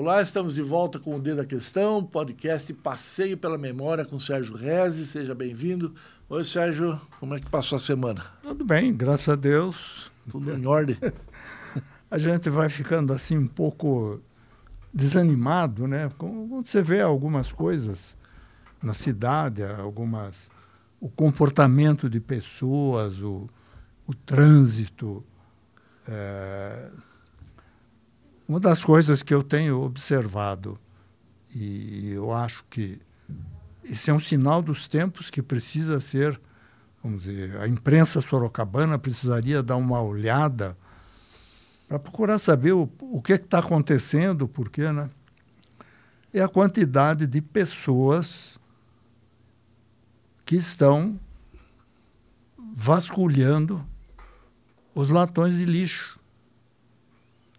Olá, estamos de volta com o D da Questão, podcast Passeio pela Memória com Sérgio Reze. Seja bem-vindo. Oi, Sérgio, como é que passou a semana? Tudo bem, graças a Deus. Tudo em ordem? A gente vai ficando assim um pouco desanimado, né? Quando você vê algumas coisas na cidade, o comportamento de pessoas, o trânsito. Uma das coisas que eu tenho observado, e eu acho que esse é um sinal dos tempos que precisa ser, vamos dizer, a imprensa sorocabana precisaria dar uma olhada para procurar saber o que está acontecendo, por quê, né? É a quantidade de pessoas que estão vasculhando os latões de lixo.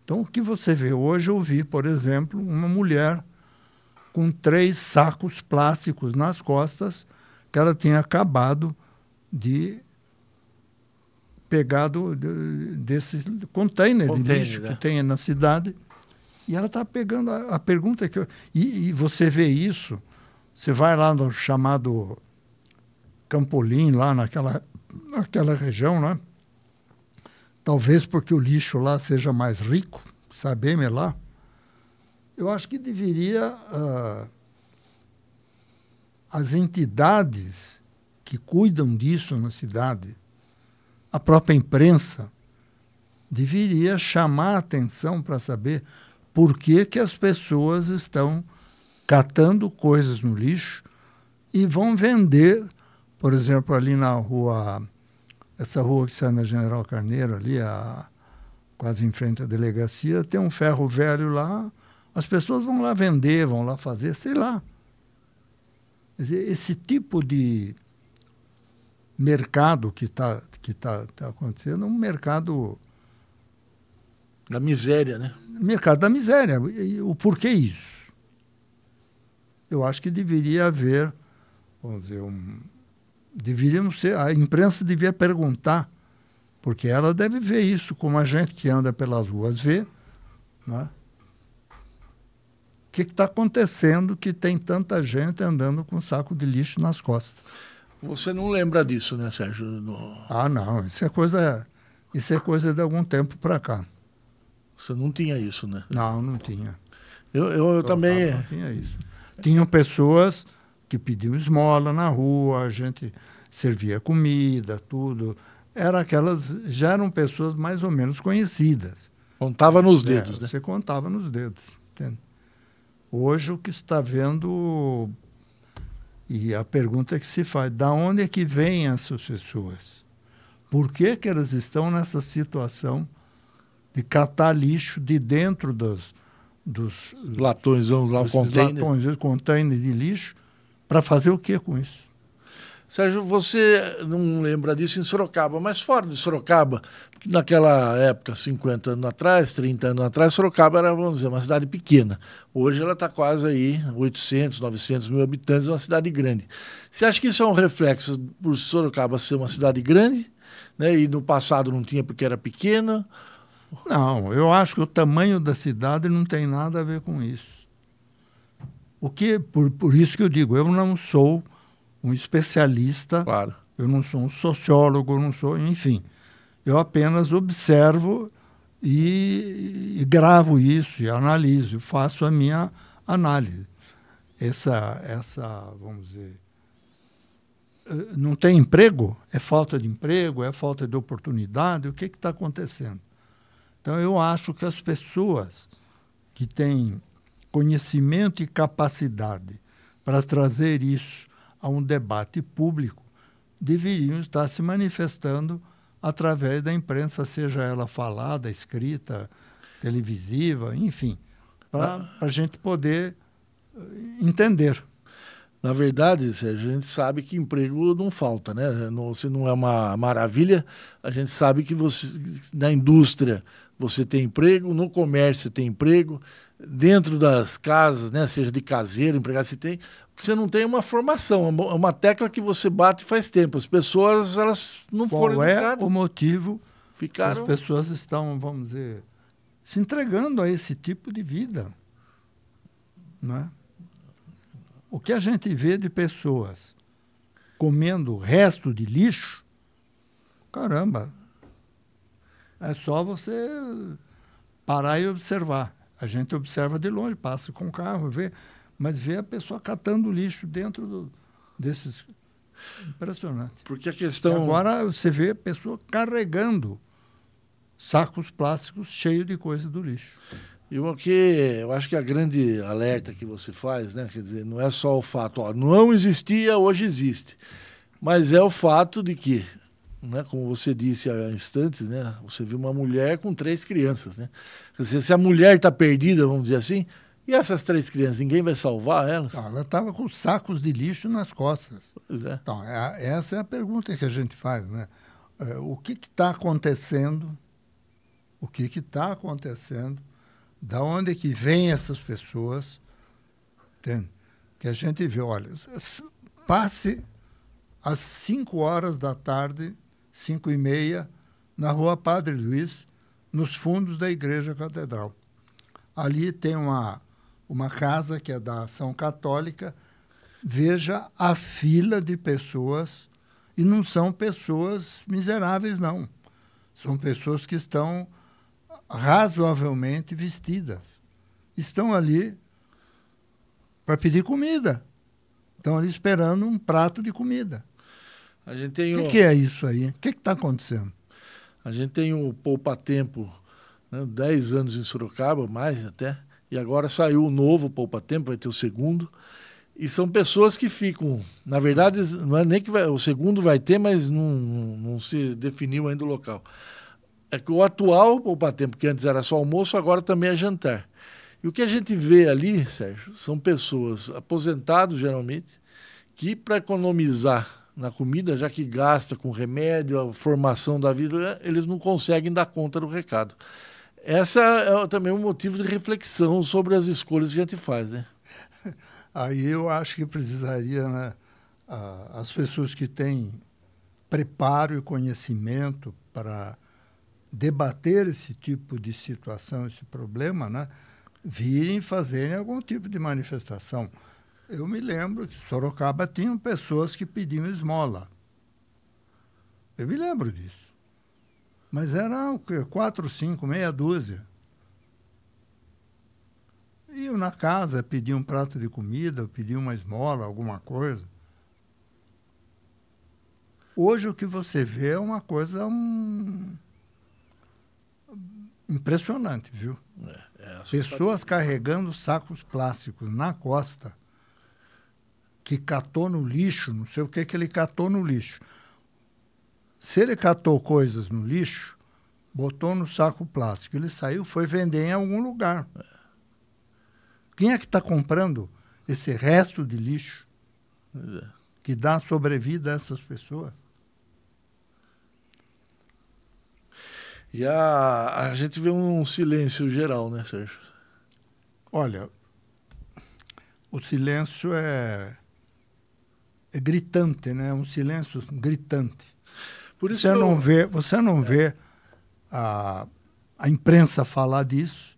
Então, o que você vê hoje, eu vi, por exemplo, uma mulher com 3 sacos plásticos nas costas que ela tinha acabado de pegar desses container de lixo que tem na cidade. E ela está pegando a pergunta que... E você vê isso, você vai lá no chamado Campolim, lá naquela região, né? Talvez porque o lixo lá seja mais rico, sabemos lá. Eu acho que deveria as entidades que cuidam disso na cidade, a própria imprensa, deveria chamar a atenção para saber por que as pessoas estão catando coisas no lixo e vão vender, por exemplo, ali na rua... Essa rua que sai na General Carneiro, ali, quase em frente à delegacia, tem um ferro velho lá, as pessoas vão lá vender, vão lá fazer, sei lá. Quer dizer, esse tipo de mercado que tá acontecendo é um mercado... Da miséria, né? Mercado da miséria. E o porquê isso? Eu acho que deveria haver, vamos dizer, a imprensa devia perguntar, porque ela deve ver isso, como a gente que anda pelas ruas vê, né? O que está acontecendo que tem tanta gente andando com saco de lixo nas costas? Você não lembra disso, né, Sérgio? Ah, não, isso é coisa de algum tempo para cá. Você não tinha isso, né? Não tinha. Eu também... Não tinha isso. Tinham pessoas que pediam esmola na rua, a gente servia comida, tudo. Já eram pessoas mais ou menos conhecidas. Contava nos dedos, né? Você contava nos dedos. Entende? Hoje o que está vendo, e a pergunta que se faz, da onde é que vêm essas pessoas? Por que elas estão nessa situação de catar lixo de dentro dos latões, lá, container de lixo? Para fazer o que com isso? Sérgio, você não lembra disso em Sorocaba, mas fora de Sorocaba, naquela época, 50 anos atrás, 30 anos atrás, Sorocaba era, vamos dizer, uma cidade pequena. Hoje ela está quase aí 800, 900 mil habitantes, uma cidade grande. Você acha que isso é um reflexo por Sorocaba ser uma cidade grande, né, e no passado não tinha porque era pequena? Não, eu acho que o tamanho da cidade não tem nada a ver com isso. Por isso que eu digo, eu não sou um especialista, claro. Eu não sou um sociólogo, eu não sou, enfim. Eu apenas observo e gravo isso, e analiso, faço a minha análise. Vamos dizer, não tem emprego? É falta de emprego? É falta de oportunidade? O que está acontecendo? Então, eu acho que as pessoas que têm conhecimento e capacidade para trazer isso a um debate público deveriam estar se manifestando através da imprensa, seja ela falada, escrita, televisiva, enfim, para a gente poder entender. Na verdade, Sérgio, a gente sabe que emprego não falta, né? Se não é uma maravilha, a gente sabe que na indústria você tem emprego, no comércio você tem emprego, dentro das casas, né, seja de caseiro, empregado, você não tem uma formação, é uma tecla que você bate faz tempo. As pessoas, elas não foram educadas. Qual é o motivo que as pessoas estão, vamos dizer, se entregando a esse tipo de vida? não é? O que a gente vê de pessoas comendo resto de lixo, caramba, é só você parar e observar. A gente observa de longe, passa com o carro, vê, mas vê a pessoa catando lixo dentro desses... Impressionante. Porque a questão... E agora você vê a pessoa carregando sacos plásticos cheios de coisa do lixo. E o que eu acho que a grande alerta que você faz, né, quer dizer, não é só o fato, ó, não existia, hoje existe, mas é o fato de que, né, como você disse há instantes, né, você viu uma mulher com 3 crianças, né? Quer dizer, se a mulher está perdida, vamos dizer assim, e essas 3 crianças, ninguém vai salvar elas? Não, ela estava com sacos de lixo nas costas. Pois é. Então, essa é a pergunta que a gente faz, né? O que está acontecendo? O que está acontecendo? Da onde que vêm essas pessoas? Entende? Que a gente vê, olha, passe às 5 horas da tarde, 5h30, na rua Padre Luiz, nos fundos da Igreja Catedral. Ali tem uma casa que é da Ação Católica. Veja a fila de pessoas, e não são pessoas miseráveis, não. São pessoas que estão razoavelmente vestidas. Estão ali para pedir comida. Estão ali esperando um prato de comida. A gente tem O que é isso aí? O que está acontecendo? A gente tem o Poupa Tempo, né, 10 anos em Sorocaba, mais até, e agora saiu o novo Poupa Tempo, vai ter o segundo. E são pessoas que ficam, na verdade, não é nem que o segundo vai ter, mas não se definiu ainda o local. É que o atual Poupa Tempo, que antes era só almoço, agora também é jantar. E o que a gente vê ali, Sérgio, são pessoas aposentadas, geralmente, que para economizar na comida, já que gasta com remédio, a formação da vida, eles não conseguem dar conta do recado. Essa é também um motivo de reflexão sobre as escolhas que a gente faz, né? Aí eu acho que precisaria, né, as pessoas que têm preparo e conhecimento para debater esse tipo de situação, esse problema, né, virem fazerem algum tipo de manifestação. Eu me lembro que Sorocaba tinha pessoas que pediam esmola. Eu me lembro disso. Mas eram 4, 5, meia dúzia. Iam na casa, pediam um prato de comida, pediam uma esmola, alguma coisa. Hoje o que você vê é uma coisa impressionante, viu? Pessoas carregando sacos plásticos na costa, que catou no lixo, não sei o que ele catou no lixo. Se ele catou coisas no lixo, botou no saco plástico, ele saiu, foi vender em algum lugar. Quem é que está comprando esse resto de lixo que dá sobrevida a essas pessoas? E a gente vê um silêncio geral, né, Sérgio? Olha, o silêncio é gritante, né? Um silêncio gritante. Por isso você não vê a imprensa falar disso.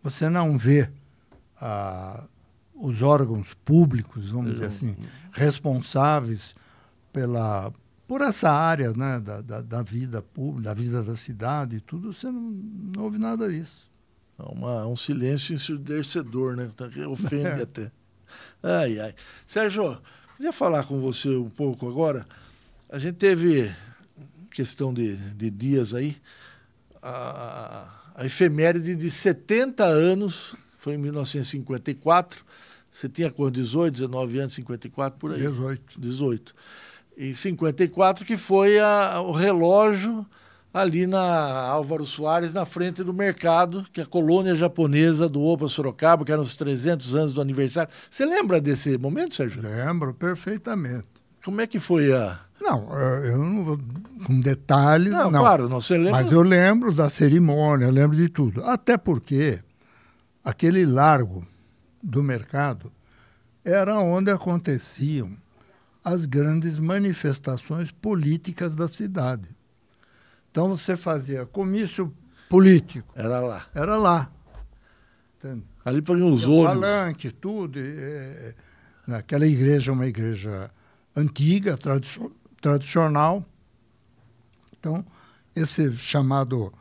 Você não vê os órgãos públicos, vamos dizer assim, responsáveis por essa área, né, da vida pública, da vida da cidade e tudo, você não ouve nada disso. É um silêncio ensurdecedor, né? Que ofende até. Ai, ai. Sérgio, queria falar com você um pouco agora. A gente teve, questão de dias aí, a efeméride de 70 anos, foi em 1954. Você tinha quanto? 18, 19 anos, 54, por aí? 18. Em 54, que foi o relógio ali na Álvaro Soares, na frente do mercado, que a colônia japonesa doou para Sorocaba, que eram os 300 anos do aniversário. Você lembra desse momento, Sérgio? Lembro perfeitamente. Como é que foi a... Não, eu não vou com detalhes, não. Claro, não, você lembra... Mas eu lembro da cerimônia, eu lembro de tudo. Até porque aquele largo do mercado era onde aconteciam as grandes manifestações políticas da cidade. Então você fazia comício político. Era lá. Era lá. Entende? Ali põe os ônibus. Palanque, tudo. Aquela igreja é uma igreja antiga, tradicional. Então, esse chamado...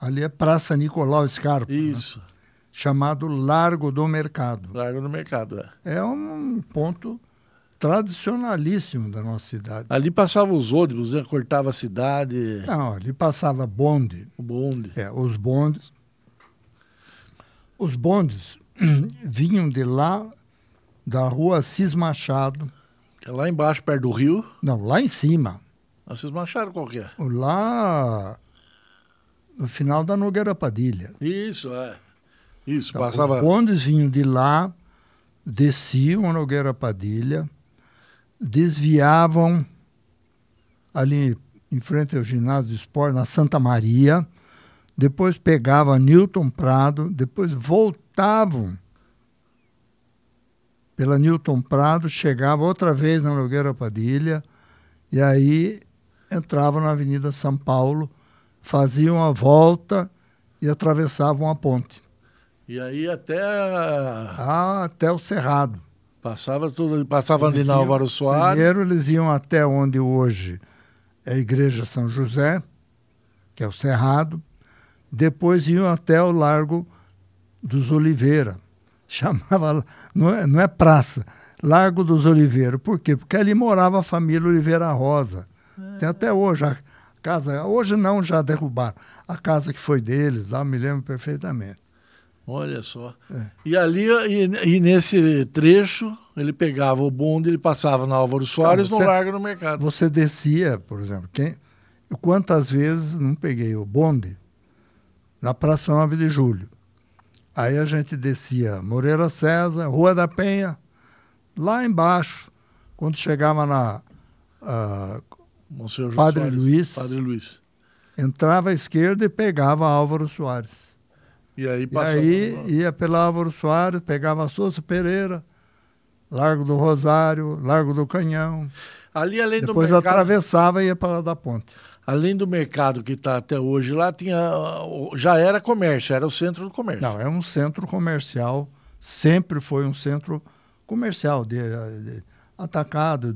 Ali é Praça Nicolau Scarpa. Isso. Né? Chamado Largo do Mercado. Largo do Mercado, é. É um ponto tradicionalíssimo da nossa cidade. Ali passavam os ônibus, né? Cortava a cidade. Não, ali passava bonde. O bonde. Os bondes. Os bondes vinham de lá, da rua Assis Machado. É lá embaixo, perto do rio. Não, lá em cima. Assis Machado qual que é? Lá no final da Nogueira Padilha. Isso, é. Isso, Então, passava... Os bondes vinham de lá, desciam a Nogueira Padilha, desviavam ali em frente ao ginásio de esporte, na Santa Maria, depois pegavam Newton Prado, depois voltavam pela Newton Prado, chegavam outra vez na Nogueira Padilha, e aí entravam na Avenida São Paulo, faziam a volta e atravessavam a ponte. E aí até o Cerrado. Passava ali na Álvaro Soares. Primeiro eles iam até onde hoje é a Igreja São José, que é o Cerrado. Depois iam até o Largo dos Oliveira. Chamava, não é praça, Largo dos Oliveira. Por quê? Porque ali morava a família Oliveira Rosa. Tem até hoje a casa, hoje não, já derrubaram. A casa que foi deles, lá eu me lembro perfeitamente. Olha só. E ali, e nesse trecho, ele pegava o bonde, ele passava na Álvaro Soares, no Largo do Mercado. Você descia, por exemplo, eu quantas vezes não peguei o bonde na Praça 9 de Julho. Aí a gente descia Moreira César, Rua da Penha, lá embaixo, quando chegava na Padre Luiz, entrava à esquerda e pegava Álvaro Soares. E aí ia pela Álvaro Soares, pegava Sousa Pereira, Largo do Rosário, Largo do Canhão. Ali, além do Depois mercado, atravessava e ia para lá da ponte. Além do mercado que está até hoje lá, já era comércio, era o centro do comércio. Não, é um centro comercial, sempre foi um centro comercial, de atacado,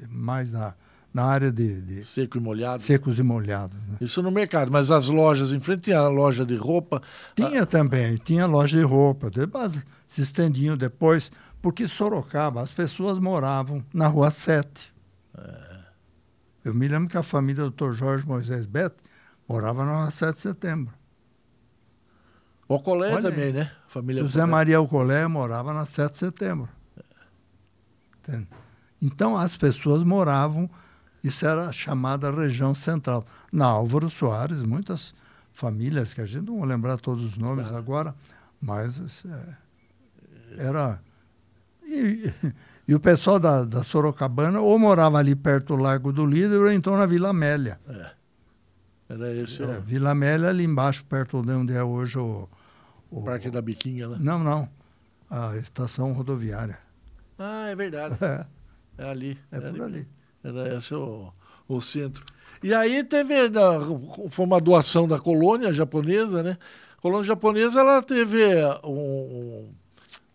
mais na área de seco e molhado. Secos e molhados. Né? Isso no mercado, mas as lojas, em frente tinha a loja de roupa. Tinha também, tinha loja de roupa, depois se estendiam depois, porque Sorocaba, as pessoas moravam na Rua 7. Eu me lembro que a família do Dr. Jorge Moisés Beto morava na Rua 7 de Setembro. O Colé também, né? Família José Maria Ocolé morava na 7 de Setembro. Então as pessoas moravam, isso era a chamada região central. Na Álvaro Soares, muitas famílias, que a gente não vai lembrar todos os nomes agora, mas era... E o pessoal da Sorocabana ou morava ali perto do Largo do Líder ou então na Vila Amélia. Era esse. Vila Amélia ali embaixo, perto de onde é hoje o Parque da Biquinha, né? Não. A estação rodoviária. Ah, é verdade. É ali. Por ali. Era esse o centro. E aí foi uma doação da colônia japonesa, né? A colônia japonesa, ela teve um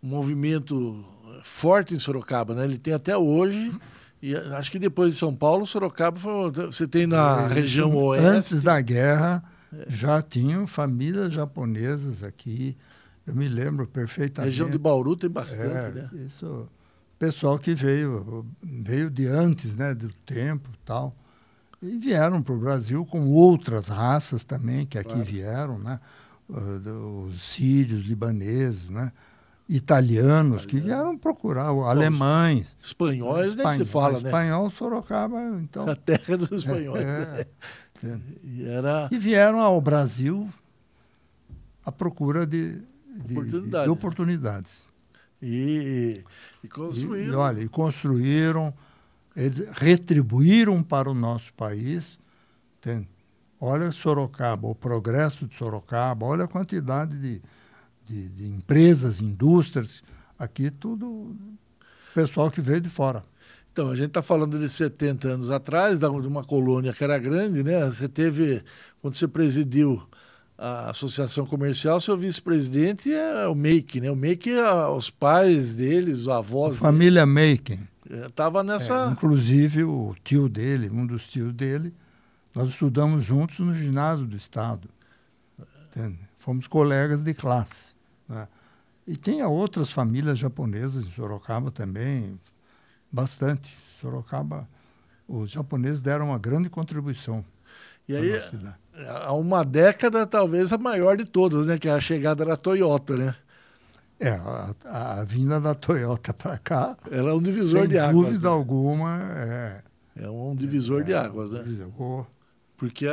movimento forte em Sorocaba, né? Ele tem até hoje, e acho que depois de São Paulo, Sorocaba, você tem na região oeste... Antes da guerra, já tinham famílias japonesas aqui, eu me lembro perfeitamente. A região de Bauru tem bastante, né? Isso, pessoal que veio de antes, né, do tempo e tal, e vieram para o Brasil com outras raças também, que aqui vieram, né? Os sírios, libaneses, né? Italianos que vieram procurar, alemães. Espanhóis nem se fala, né? Espanhol, Sorocaba, então... A terra dos espanhóis. E vieram ao Brasil à procura de oportunidades. E construíram. E construíram, eles retribuíram para o nosso país. Entende? Olha Sorocaba, o progresso de Sorocaba, olha a quantidade de empresas, indústrias, aqui tudo pessoal que veio de fora. Então, a gente está falando de 70 anos atrás, de uma colônia que era grande, né? Você teve, quando você presidiu a associação comercial, seu vice-presidente é o Meik, né? O Meik, os pais deles, os avós A família Meiken. Estava nessa... inclusive o tio dele, um dos tios dele, nós estudamos juntos no ginásio do Estado. Entende? Fomos colegas de classe. Né? E tinha outras famílias japonesas em Sorocaba também, bastante. Sorocaba, os japoneses deram uma grande contribuição. E aí, há uma década, talvez a maior de todas, né? Que é a chegada da Toyota, né? A vinda da Toyota para cá, ela é um divisor de águas. Sem dúvida né? alguma, é um divisor de águas, né? Porque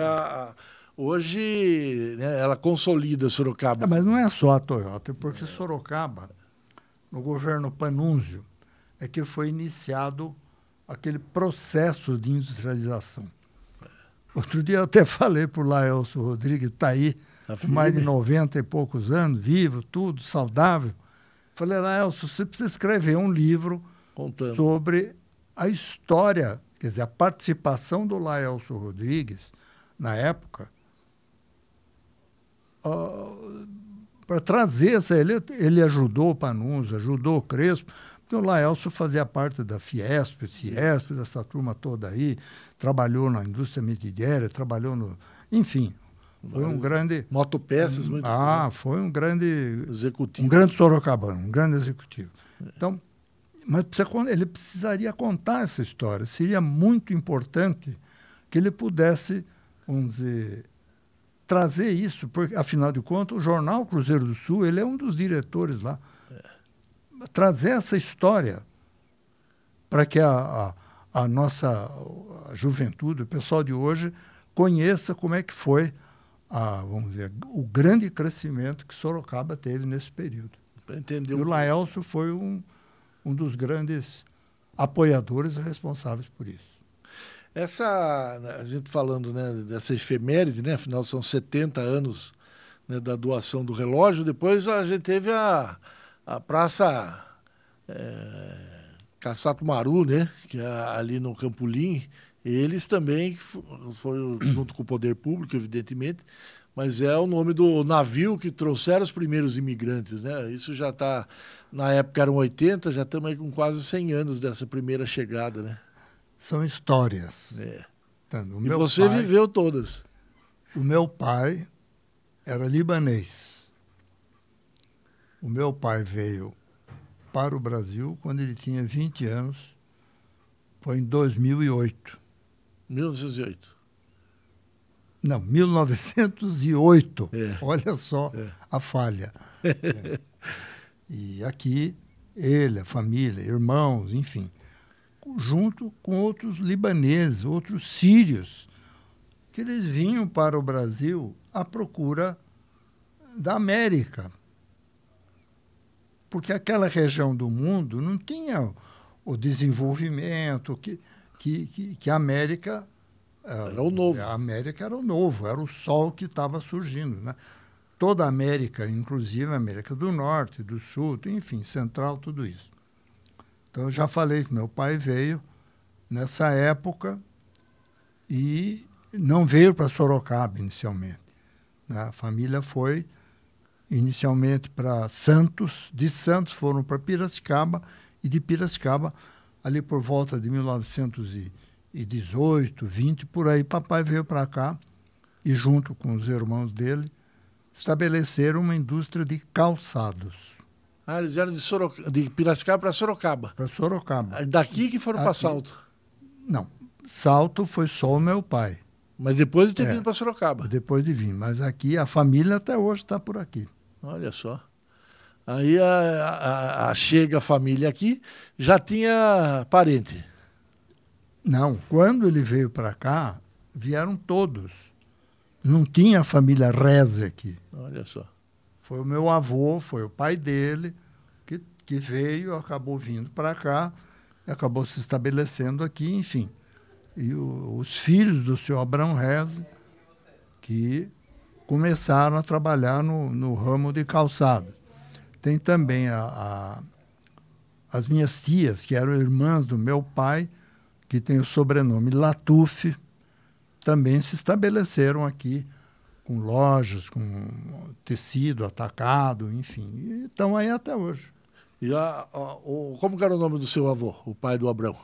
hoje, né, ela consolida Sorocaba. Mas não é só a Toyota, porque Sorocaba, no governo Panunzio, é que foi iniciado aquele processo de industrialização. Outro dia eu até falei para o Laelso Rodrigues, está aí, com mais de 90 e poucos anos, vivo, tudo, saudável. Falei, Laelso, você precisa escrever um livro sobre a história, quer dizer, a participação do Laelso Rodrigues, na época, para trazer essa... Ele ajudou o Panunzio, ajudou o Crespo, porque o Laelso fazia parte da Fiesp, Ciesp, dessa turma toda aí, trabalhou na indústria metalúrgica, trabalhou no... Enfim, foi um grande... Motopeças. Foi um grande... Executivo. Um grande sorocabano, um grande executivo. Então, mas ele precisaria contar essa história. Seria muito importante que ele pudesse, vamos dizer, trazer isso, porque, afinal de contas, o jornal Cruzeiro do Sul, ele é um dos diretores lá. Trazer essa história para que a nossa juventude, o pessoal de hoje, conheça como é que foi, vamos dizer, o grande crescimento que Sorocaba teve nesse período. E o Laelso foi um dos grandes apoiadores e responsáveis por isso. A gente falando, né, dessa efeméride, né, afinal são 70 anos, né, da doação do relógio, depois a gente teve a Praça Cassato Maru, né, que é ali no Campolim. Eles também foram junto com o poder público, evidentemente, mas é o nome do navio que trouxeram os primeiros imigrantes, né? Isso já está, na época eram 80, já estamos aí com quase 100 anos dessa primeira chegada, né? São histórias. E você viveu todas. O meu pai era libanês. O meu pai veio para o Brasil quando ele tinha 20 anos. Foi em 2008. 1908. Não, 1908. Olha só a falha. E aqui, ele, a família, irmãos, enfim, junto com outros libaneses, outros sírios, que eles vinham para o Brasil à procura da América. Porque aquela região do mundo não tinha o desenvolvimento que a América... Era o novo. A América era o novo, era o sol que estava surgindo, né? Toda a América, inclusive a América do Norte, do Sul, enfim, Central, tudo isso. Então, eu já falei que meu pai veio nessa época e não veio para Sorocaba inicialmente, né? A família foi inicialmente para Santos, de Santos foram para Piracicaba, e de Piracicaba, ali por volta de 1918, 20, por aí, papai veio para cá e, junto com os irmãos dele, estabeleceram uma indústria de calçados. Eles vieram de Piracicaba para Sorocaba. Para Sorocaba. Daqui que foram para Salto? Não, Salto foi só o meu pai. Mas depois de ter vindo para Sorocaba? Depois de vir, mas aqui a família até hoje está por aqui. Olha só. Aí chega a família aqui, já tinha parente? Não, quando ele veio para cá, vieram todos. Não tinha a família Reze aqui. Olha só. Foi o meu avô, foi o pai dele, que veio, acabou vindo para cá, acabou se estabelecendo aqui, enfim. E os filhos do senhor Abrão Reze, que começaram a trabalhar no ramo de calçado. Tem também as minhas tias, que eram irmãs do meu pai, que tem o sobrenome Latuf, também se estabeleceram aqui com lojas, com tecido atacado, enfim. E estão aí até hoje. E como que era o nome do seu avô, o pai do Abrão?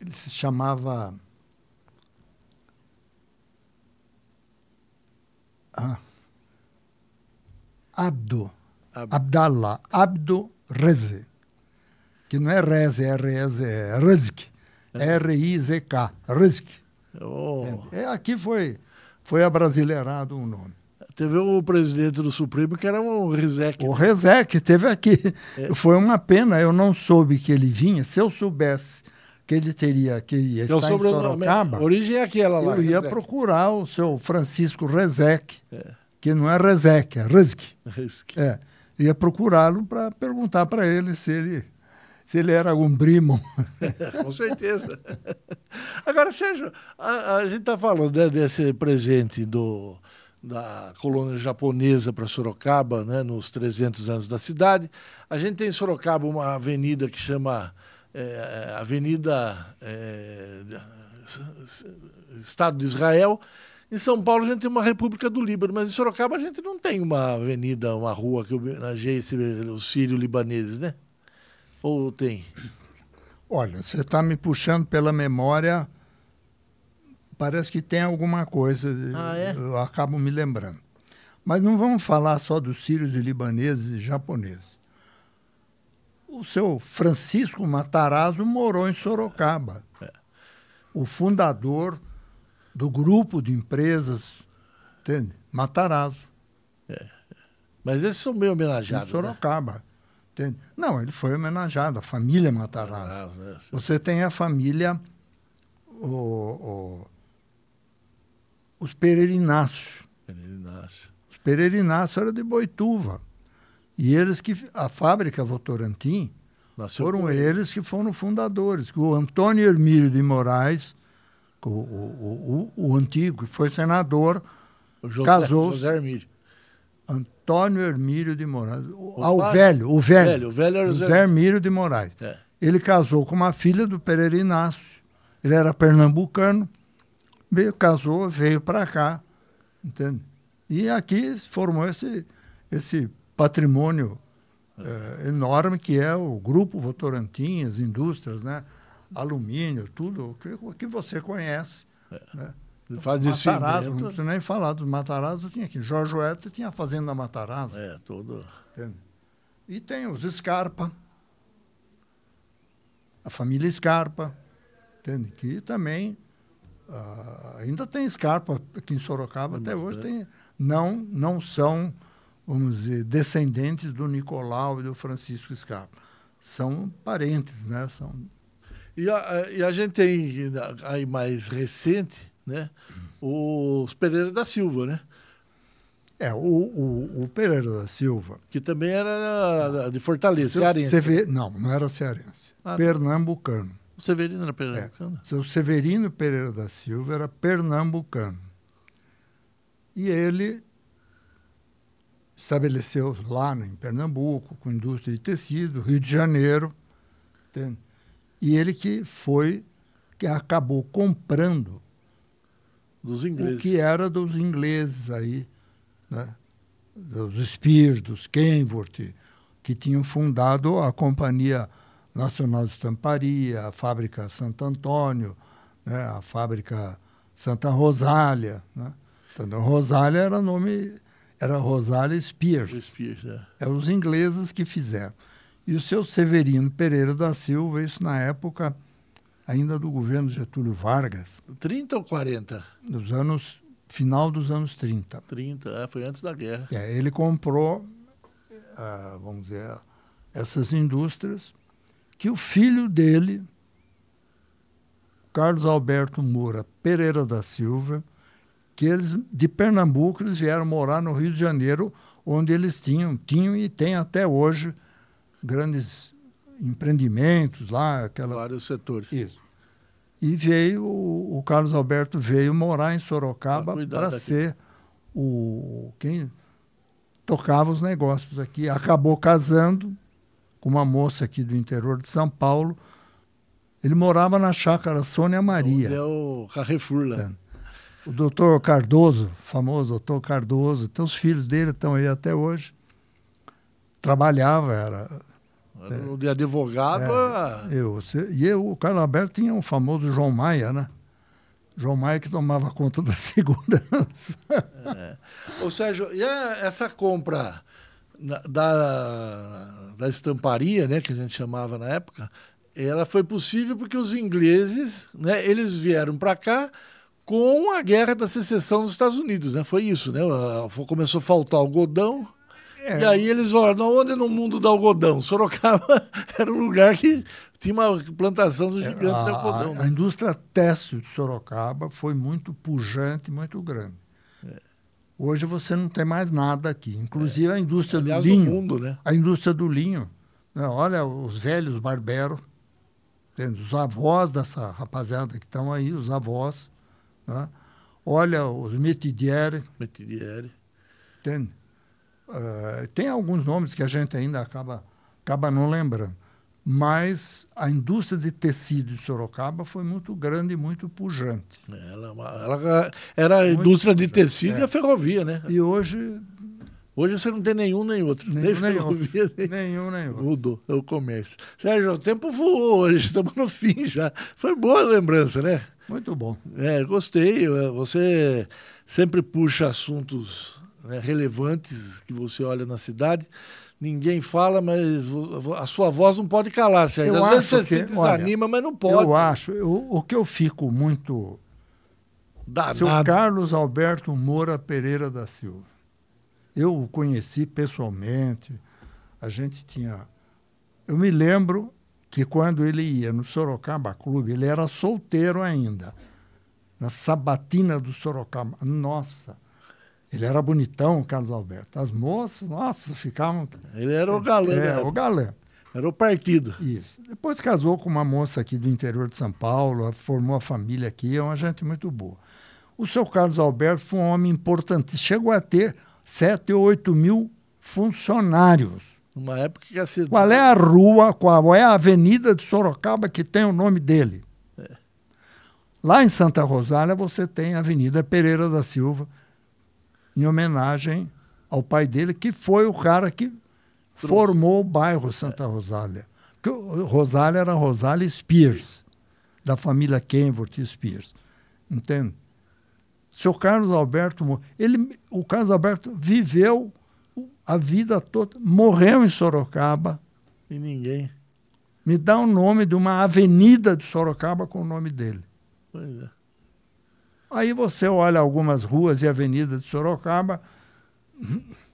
Ele se chamava... Abdallah Abdo Reze, que não é Reze, é Rizk, R-I-Z-K, Rizk. Aqui foi abrasileirado o nome. Teve o presidente do Supremo que era o Rizek. O Rizek teve aqui. Foi uma pena, eu não soube que ele vinha. Se eu soubesse que ele ia estar em Sorocaba, a origem é aquela lá. Eu ia procurar o seu Francisco Rizek, que não é Rezek, é Rizk. Ia procurá-lo para perguntar para ele se ele era algum primo. Com certeza. Agora, Sérgio, a gente está falando desse presente da colônia japonesa para Sorocaba, né, nos 300 anos da cidade. A gente tem em Sorocaba uma avenida que chama Avenida Estado de Israel. Em São Paulo a gente tem uma República do Líbano, mas em Sorocaba a gente não tem uma avenida, uma rua que homenageie os sírio-libaneses, né? Ou tem? Olha, você está me puxando pela memória, parece que tem alguma coisa, eu acabo me lembrando. Mas não vamos falar só dos sírios e libaneses e japoneses. O seu Francisco Matarazzo morou em Sorocaba. O fundador do grupo de empresas, entende? Matarazzo. Mas esses são bem homenageados, em Sorocaba. Né? Não, ele foi homenageado, a família Matarazzo. Né? Você tem a família, os Pereira Inácio. Os Pereira Inácio eram de Boituva. E a fábrica Votorantim, foram eles que foram fundadores. O Antônio Hermílio de Moraes, o antigo, que foi senador, casou-se. José Hermílio. Antônio Hermílio de Moraes. O velho José Hermílio de Moraes. Ele casou com uma filha do Pereira Inácio. Ele era pernambucano, casou, veio para cá, entende? E aqui formou esse patrimônio enorme que é o Grupo Votorantim, as indústrias, né? Alumínio, tudo o que você conhece. Né? Matarazzo, não preciso nem falar dos Matarazzo, tinha aqui. Jorge Oeta tinha a fazenda Matarazzo. Tudo. Entende? E tem os Scarpa, a família Scarpa, entende? Que também ainda tem Scarpa aqui em Sorocaba, até hoje tem. Não são, vamos dizer, descendentes do Nicolau e do Francisco Scarpa. São parentes, né? E a gente tem aí mais recente, né? Os Pereira da Silva, né? O Pereira da Silva. Que também era de Fortaleza, cearense. Não era cearense. Pernambucano. O Severino era pernambucano? Seu Severino Pereira da Silva era pernambucano. E ele estabeleceu lá em Pernambuco, com indústria de tecido, Rio de Janeiro, entende? E ele que acabou comprando dos ingleses. O que era dos ingleses aí, né? Dos Spears, dos Kenworth, que tinham fundado a Companhia Nacional de Estamparia, a Fábrica Santo Antônio, né? A Fábrica Santa Rosália. Né? Então, Rosália era Rosália Spears. Eram os ingleses que fizeram. E o seu Severino Pereira da Silva, isso na época ainda do governo Getúlio Vargas. 30 ou 40? Final dos anos 30. 30, foi antes da guerra. Ele comprou, vamos dizer, essas indústrias que o filho dele, Carlos Alberto Moura Pereira da Silva, que eles, de Pernambuco, eles vieram morar no Rio de Janeiro, onde eles tinham e têm até hoje grandes empreendimentos lá. Vários setores. Isso. E o Carlos Alberto veio morar em Sorocaba para ser quem tocava os negócios aqui. Acabou casando com uma moça aqui do interior de São Paulo. Ele morava na chácara Sônia Maria. É o Carrefour lá. O doutor Cardoso, famoso doutor Cardoso, então os filhos dele estão aí até hoje. Trabalhava, de advogado. O Carlos Alberto tinha um famoso João Maia, né? João Maia que tomava conta da segurança. Ô Sérgio, e essa compra da estamparia, né, que a gente chamava na época, ela foi possível porque os ingleses, né, eles vieram para cá com a Guerra da Secessão dos Estados Unidos, né? Foi isso, né? Começou a faltar algodão. E aí eles olham, onde no mundo do algodão? Sorocaba era um lugar que tinha uma plantação do gigante de algodão. A indústria têxtil de Sorocaba foi muito pujante, muito grande. Hoje você não tem mais nada aqui. Inclusive a indústria do linho. Mundo, né? A indústria do linho. Né? Olha os velhos barberos, os avós dessa rapaziada que estão aí, os avós. Né? Olha os metidieri. Entende? Tem alguns nomes que a gente ainda acaba não lembrando. Mas a indústria de tecido de Sorocaba foi muito grande e muito pujante. Ela era a indústria de tecido e a ferrovia, né? E hoje... Hoje você não tem nenhum nem outro. Nem ferrovia, nenhum. Mudou, é o comércio. Sérgio, o tempo voou hoje, estamos no fim já. Foi boa a lembrança, né? Muito bom. Gostei. Você sempre puxa assuntos, né, relevantes que você olha na cidade. Ninguém fala, mas a sua voz não pode calar, Sérgio. Às vezes você se desanima, mas não pode. O que eu fico muito... Danado. Seu Carlos Alberto Moura Pereira da Silva. Eu o conheci pessoalmente. Eu me lembro que quando ele ia no Sorocaba Clube, ele era solteiro ainda, na sabatina do Sorocaba. Nossa, ele era bonitão, o Carlos Alberto. As moças, nossa, ficavam... Ele era o galã. O galã. Era o partido. Isso. Depois casou com uma moça aqui do interior de São Paulo, formou a família aqui, é uma gente muito boa. O seu Carlos Alberto foi um homem importante. Chegou a ter 7 ou 8 mil funcionários. Numa época que a cidade... Qual é a rua, qual é a avenida de Sorocaba que tem o nome dele? Lá em Santa Rosália você tem a Avenida Pereira da Silva, em homenagem ao pai dele, que foi o cara que formou o bairro Santa Rosália. Porque Rosália era Rosália Spears, da família Kenworth Spears. Entende? Seu Carlos Alberto, o Carlos Alberto viveu a vida toda, morreu em Sorocaba. E ninguém. Me dá o nome de uma avenida de Sorocaba com o nome dele. Pois é. Aí você olha algumas ruas e avenidas de Sorocaba,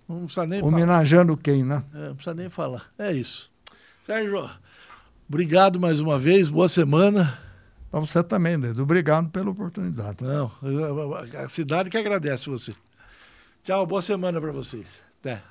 não precisa nem homenageando falar. Quem, né? Não precisa nem falar. É isso. Sérgio, obrigado mais uma vez, boa semana. Para você também, Dedo. Obrigado pela oportunidade. Não, a cidade que agradece você. Tchau, boa semana para vocês. Até.